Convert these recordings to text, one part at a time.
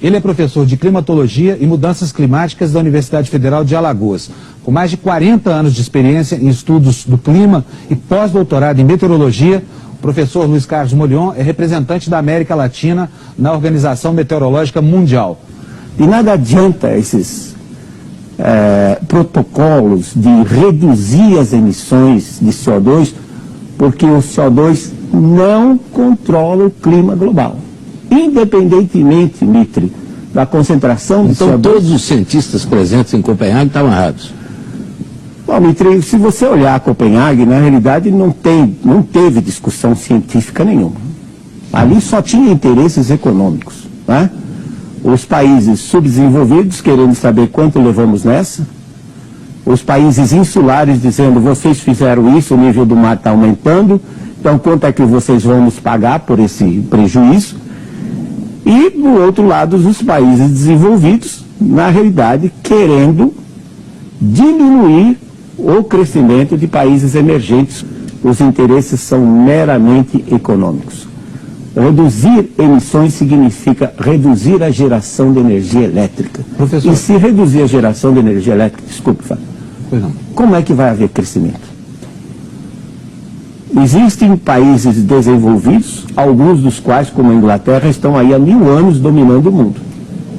Ele é professor de climatologia e mudanças climáticas da Universidade Federal de Alagoas. Com mais de 40 anos de experiência em estudos do clima e pós-doutorado em meteorologia, o professor Luiz Carlos Molion é representante da América Latina na Organização Meteorológica Mundial. E nada adianta esses protocolos de reduzir as emissões de CO2, porque o CO2 não controla o clima global. Independentemente, Mitre, da concentração de CO2... Então todos os cientistas presentes em Copenhague estavam errados. Bom, Mitre, se você olhar Copenhague, na realidade não teve discussão científica nenhuma. Ali só tinha interesses econômicos, né? Os países subdesenvolvidos querendo saber quanto levamos nessa, os países insulares dizendo, vocês fizeram isso, o nível do mar está aumentando, então quanto é que vocês vão nos pagar por esse prejuízo? E, do outro lado, os países desenvolvidos, na realidade, querendo diminuir o crescimento de países emergentes. Os interesses são meramente econômicos. Reduzir emissões significa reduzir a geração de energia elétrica. Professor. E se reduzir a geração de energia elétrica, desculpe, Fábio, como é que vai haver crescimento? Existem países desenvolvidos, alguns dos quais, como a Inglaterra, estão aí há 1000 anos dominando o mundo.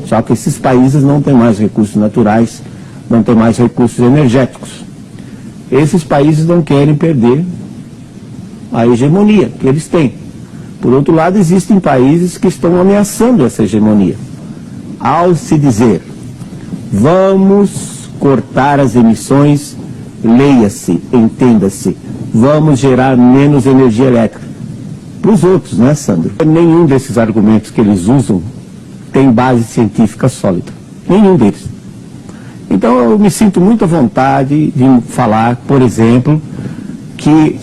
Só que esses países não têm mais recursos naturais, não têm mais recursos energéticos. Esses países não querem perder a hegemonia que eles têm. Por outro lado, existem países que estão ameaçando essa hegemonia. Ao se dizer, vamos cortar as emissões, leia-se, entenda-se, vamos gerar menos energia elétrica. Para os outros, né, Sandro? Nenhum desses argumentos que eles usam tem base científica sólida. Nenhum deles. Então eu me sinto muito à vontade de falar, por exemplo, que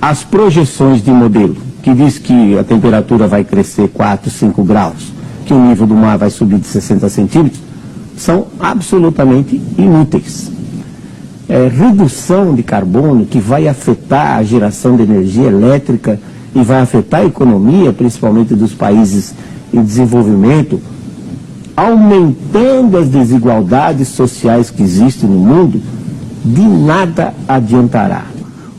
as projeções de modelo, que diz que a temperatura vai crescer 4, 5 graus, que o nível do mar vai subir de 60 centímetros, são absolutamente inúteis. Redução de carbono que vai afetar a geração de energia elétrica e vai afetar a economia, principalmente dos países em desenvolvimento, aumentando as desigualdades sociais que existem no mundo, de nada adiantará.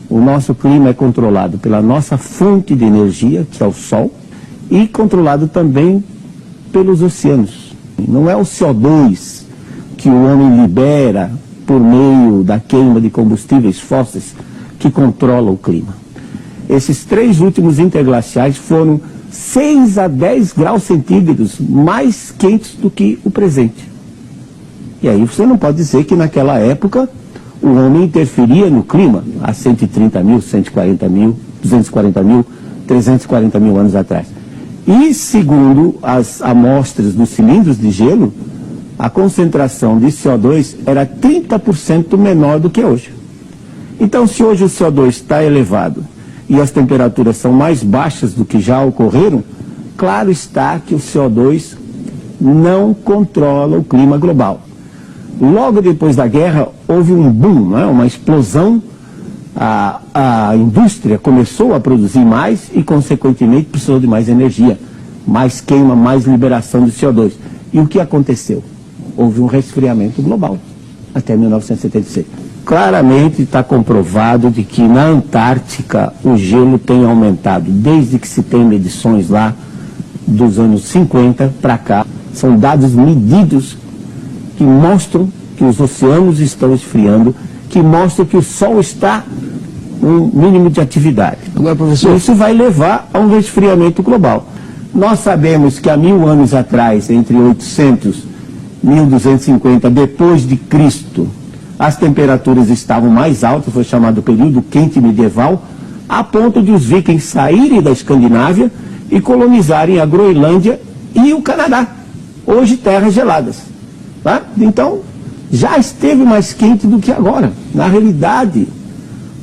O nosso clima é controlado pela nossa fonte de energia, que é o Sol, e controlado também pelos oceanos. Não é o CO2 que o homem libera por meio da queima de combustíveis fósseis que controla o clima. Esses 3 últimos interglaciais foram 6 a 10 graus centígrados mais quentes do que o presente. E aí você não pode dizer que naquela época o homem interferia no clima há 130 mil, 140 mil, 240 mil, 340 mil anos atrás. E segundo as amostras dos cilindros de gelo, a concentração de CO2 era 30% menor do que hoje. Então, se hoje o CO2 está elevado e as temperaturas são mais baixas do que já ocorreram, claro está que o CO2 não controla o clima global. Logo depois da guerra, houve um boom, né? Uma explosão, a indústria começou a produzir mais e, consequentemente, precisou de mais energia, mais queima, mais liberação de CO2. E o que aconteceu? Houve um resfriamento global, até 1976. Claramente está comprovado de que na Antártica o gelo tem aumentado, desde que se tem medições lá dos anos 50 para cá. São dados medidos que mostram que os oceanos estão esfriando, que mostram que o Sol está um mínimo de atividade. Agora, professor, isso vai levar a um resfriamento global. Nós sabemos que há 1000 anos atrás, entre 800 1250 depois de Cristo, as temperaturas estavam mais altas, foi chamado período quente medieval, a ponto de os vikings saírem da Escandinávia e colonizarem a Groenlândia e o Canadá, hoje terras geladas. Tá? Então, já esteve mais quente do que agora. Na realidade,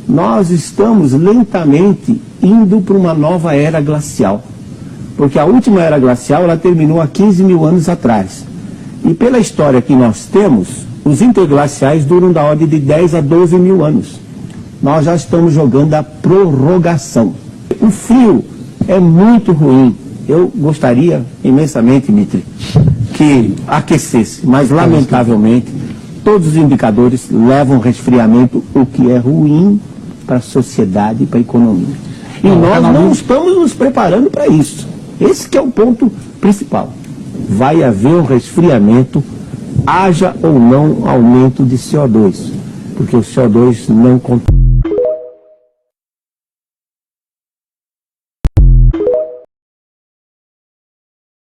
nós estamos lentamente indo para uma nova era glacial, porque a última era glacial ela terminou há 15 mil anos atrás. E pela história que nós temos, os interglaciais duram da ordem de 10 a 12 mil anos. Nós já estamos jogando a prorrogação. O frio é muito ruim. Eu gostaria imensamente, Mitre, que aquecesse, mas lamentavelmente todos os indicadores levam resfriamento, o que é ruim para a sociedade e para a economia. E nós não estamos nos preparando para isso. Esse que é o ponto principal. Vai haver um resfriamento, haja ou não aumento de CO2, porque o CO2 não conta.